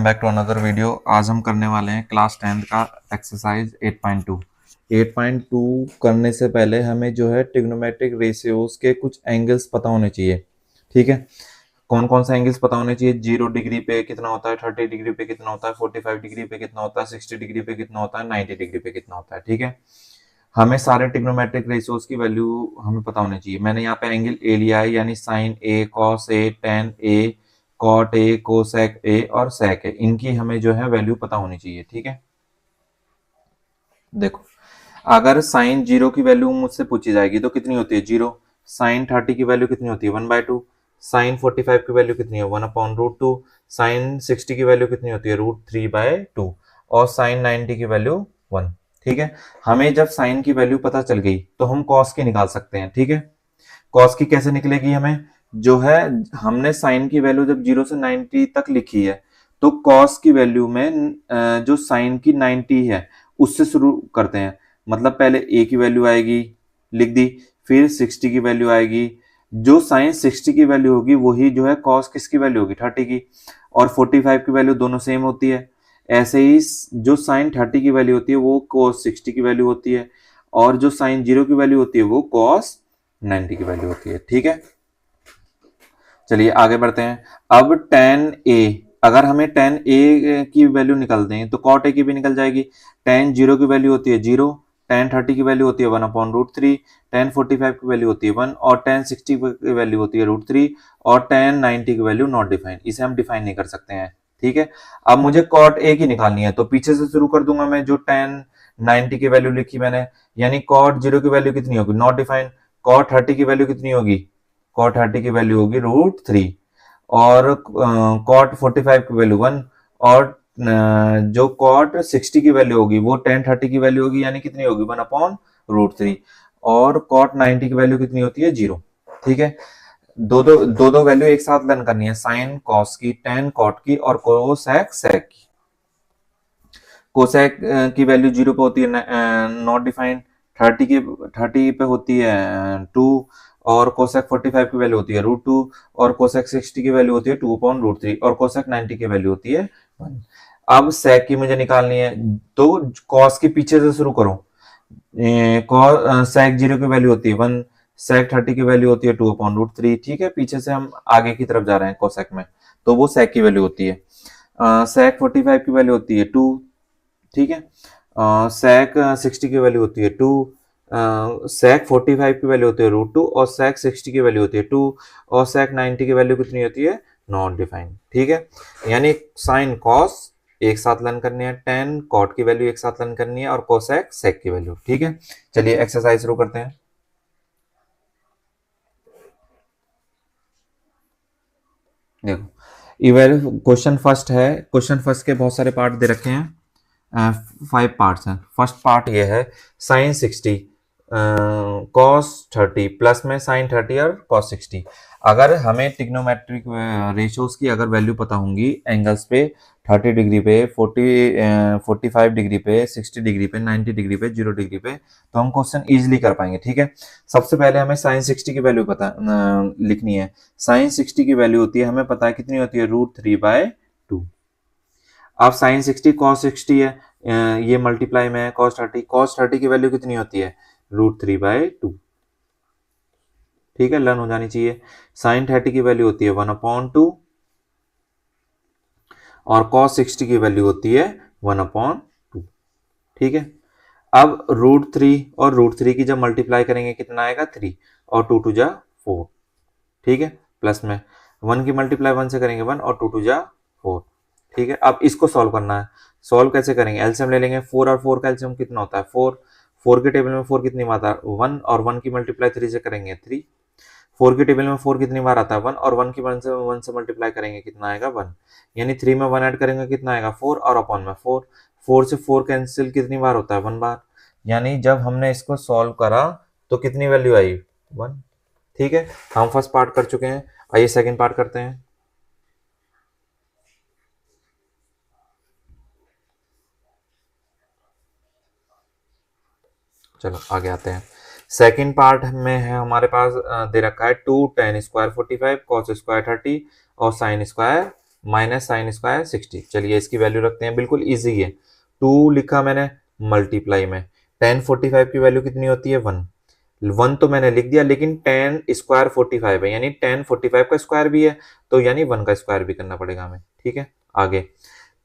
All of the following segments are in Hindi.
Back to another video. आज हम करने वाले हैं क्लास 10th का एक्सरसाइज 8.2। 8.2 करने से पहले हमें जो है ट्रिग्नोमेट्रिक रेशियोज के कुछ एंगल्स पता होने चाहिए। ठीक है, कौन कौन से एंगल्स पता होने चाहिए? 0 डिग्री पे कितना होता है, 30 डिग्री पे कितना होता है, 45 डिग्री पे कितना होता है, 60 डिग्री पे कितना होता है, 90 डिग्री पे कितना होता है। ठीक है, हमें सारे ट्रिग्नोमेट्रिक रेशियोज की वैल्यू हमें पता होनी चाहिए। मैंने यहाँ पे एंगल ए लिया है, यानी sine A, cos A, tan A, cot A, cosec A और सेक ए, इनकी हमें जो है वैल्यू पता होनी चाहिए। ठीक है, देखो अगर साइन 0 की वैल्यू मुझसे पूछी जाएगी तो कितनी होती है? 0। साइन 30 की वैल्यू कितनी होती है? 1/2। साइन 45 की वैल्यू कितनी है? 1/√2। साइन 60 की वैल्यू कितनी होती है? √3/2। और साइन 90 की वैल्यू 1। ठीक है, हमें जब साइन की वैल्यू पता चल गई तो हम कॉस की निकाल सकते हैं। ठीक है, कॉस की कैसे निकलेगी? हमें जो है, हमने साइन की वैल्यू जब 0 से 90 तक लिखी है तो कॉस की वैल्यू में जो साइन की 90 है उससे शुरू करते हैं। मतलब पहले ए की वैल्यू आएगी, लिख दी, फिर 60 की वैल्यू आएगी। जो साइन 60 की वैल्यू होगी वही जो है कॉस किसकी वैल्यू होगी? 30 की। और 45 की वैल्यू दोनों सेम होती है। ऐसे ही जो साइन 30 की वैल्यू होती है वो कॉस 60 की वैल्यू होती है, और जो साइन 0 की वैल्यू होती है वो कॉस 90 की वैल्यू होती है। ठीक है, चलिए आगे बढ़ते हैं। अब tan a, अगर हमें tan a की वैल्यू निकल दें तो cot a की भी निकल जाएगी। tan 0 की वैल्यू होती है 0, tan 30 की वैल्यू होती है 1/√3, tan 45 की वैल्यू होती है 1 और tan 60 की वैल्यू होती है √3 और tan 90 की वैल्यू नॉट डिफाइन, इसे हम डिफाइन नहीं कर सकते हैं। ठीक है, अब मुझे cot a की निकालनी है तो पीछे से शुरू कर दूंगा मैं। जो tan 90 की वैल्यू लिखी मैंने, यानी cot 0 की वैल्यू कितनी होगी? Not define. cot 30 की वैल्यू कितनी होगी? कॉट 30 की वैल्यू होगी √3 और कॉट 45 की वैल्यू 1 और जो कॉट 60 की वैल्यू होगी वो tan 30 की वैल्यू होगी, यानी कितनी होगी? 1/√3 और कॉट 90 की वैल्यू कितनी होती है? 0। ठीक है, दो दो वैल्यू एक साथ लर्न करनी है, साइन कॉस की, tan कॉट की और कोसेक सेक की। कोसेक की वैल्यू 0 पे होती है नॉट डिफाइंड, 30 पे होती है 2 और कोसेक 45 की वैल्यू होती है √2 और कोसेक 60 की वैल्यू होती है 2/√3 और कोसेक 90 की वैल्यू होती है 1। अब सेक की मुझे निकालनी है तो कॉस के पीछे से शुरू करो। सेक 0 की वैल्यू होती है 1, सेक 30 की वैल्यू होती है 2/√3। ठीक है, पीछे से हम आगे की तरफ जा रहे हैं कोसेक में, तो वो सेक की वैल्यू होती है। सेक 45 की वैल्यू होती है 2। ठीक है, सेक 60 की वैल्यू होती है 2, सेक 45 की वैल्यू होती है √2 और सेक 60 की वैल्यू होती है 2 और सेक 90 की वैल्यू कितनी होती है? Not defined. ठीक है, यानी साइन कॉस एक साथ लर्न करनी है, टेन कॉट की वैल्यू एक साथ लर्न करनी है और कोसेक सेक की वैल्यू। ठीक है, चलिए एक्सरसाइज शुरू करते हैं। देखो, क्वेश्चन फर्स्ट है। क्वेश्चन फर्स्ट के बहुत सारे पार्ट दे रखे हैं, 5 पार्ट्स हैं। फर्स्ट पार्ट ये है साइन 60 कॉस 30 प्लस में साइन 30 और कॉस 60। अगर हमें ट्रिग्नोमेट्रिक रेशियोज की अगर वैल्यू पता होंगी एंगल्स पे, 30 डिग्री पे, 45 डिग्री पे, 60 डिग्री पे, 90 डिग्री पे, 0 डिग्री पे, तो हम क्वेश्चन इजीली कर पाएंगे। ठीक है, सबसे पहले हमें साइन 60 की वैल्यू पता लिखनी है। साइन 60 की वैल्यू होती है, हमें पता है कितनी होती है? √3/2। अब साइन 60 कॉस 60 है, ये मल्टीप्लाई में है कॉस 30। कॉस 30 की वैल्यू कितनी होती है? √3/2। ठीक है, लर्न हो जानी चाहिए। साइन 30 की वैल्यू होती है 1/2 और कॉस 60 की वैल्यू होती है 1/2। ठीक है, अब √3 और √3 की जब मल्टीप्लाई करेंगे कितना आएगा? 3 और 2 2 जा 4। ठीक है, प्लस में 1 की मल्टीप्लाई 1 से करेंगे 1 और 2 2 जा 4। ठीक है, अब इसको सॉल्व करना है। सॉल्व कैसे करेंगे? एलसीएम ले लेंगे। 4 और 4 का एलसीएम कितना होता है? 4। 4 के टेबल में 4 कितनी बार आता है? 1 और 1 की मल्टीप्लाई 3 से करेंगे 3। 4 के टेबल में 4 कितनी बार आता है? 1 और 1 की 1 से मल्टीप्लाई करेंगे कितना आएगा? 1। यानी 3 में 1 ऐड करेंगे कितना आएगा? 4 और अपॉन में 4। 4 से 4 कैंसिल कितनी बार होता है? 1 बार। यानी जब हमने इसको सॉल्व करा तो कितनी वैल्यू आई? 1। ठीक है, हम फर्स्ट पार्ट कर चुके हैं। आइए सेकंड पार्ट करते हैं। चलो आगे आते हैं। सेकंड पार्ट में है हमारे पास दे रखा है 2 tan² 45 cos² 30 और sin² माइनस साइन स्क्वायर 60। चलिए इसकी वैल्यू रखते हैं, बिल्कुल इजी है। 2 लिखा मैंने मल्टीप्लाई में, टेन 45 की वैल्यू कितनी होती है 1। 1 तो मैंने लिख दिया, लेकिन टेन स्क्वायर 45 है, यानी टेन 45 का स्क्वायर भी है, तो यानी 1 का स्क्वायर भी करना पड़ेगा हमें। ठीक है, आगे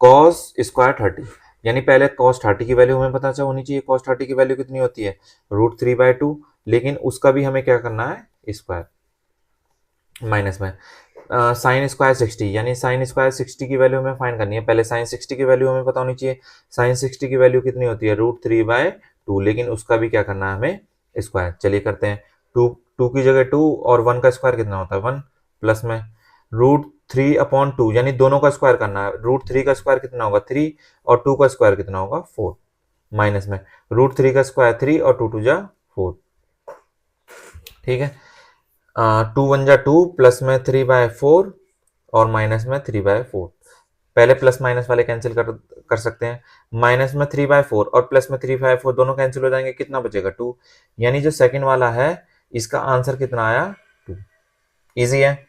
कॉस स्क्वायर 30, यानी पहले कॉस 30 की वैल्यू हमें पता होनी चाहिए। कॉस 30 की वैल्यू कितनी होती है √3/2, लेकिन उसका भी हमें क्या करना है स्क्वायर, माइनस में साइन स्क्वायर 60, यानी साइन स्क्वायर 60 की वैल्यू हमें फाइंड करनी है। पहले साइन 60 की वैल्यू हमें पता होनी चाहिए। साइन 60 की वैल्यू कितनी होती है √3/2, लेकिन उसका भी क्या करना है हमें स्क्वायर। चलिए करते हैं, टू की जगह 2 और 1 का स्क्वायर कितना होता है 1, प्लस में √3/2, यानी दोनों का स्क्वायर करना है। √3 का स्क्वायर कितना होगा 3, और 2 का स्क्वायर कितना होगा 4, माइनस में √3 का स्क्वायर 3 और 2 2 जा 4। ठीक है, 2 1 जा 2, प्लस में 3/4 और माइनस में 3/4। पहले प्लस माइनस वाले कैंसिल कर सकते हैं। माइनस में 3/4 और प्लस में 3/4 दोनों कैंसिल हो जाएंगे, कितना बचेगा 2, यानी जो सेकंड वाला है इसका आंसर कितना आया 2। इजी है।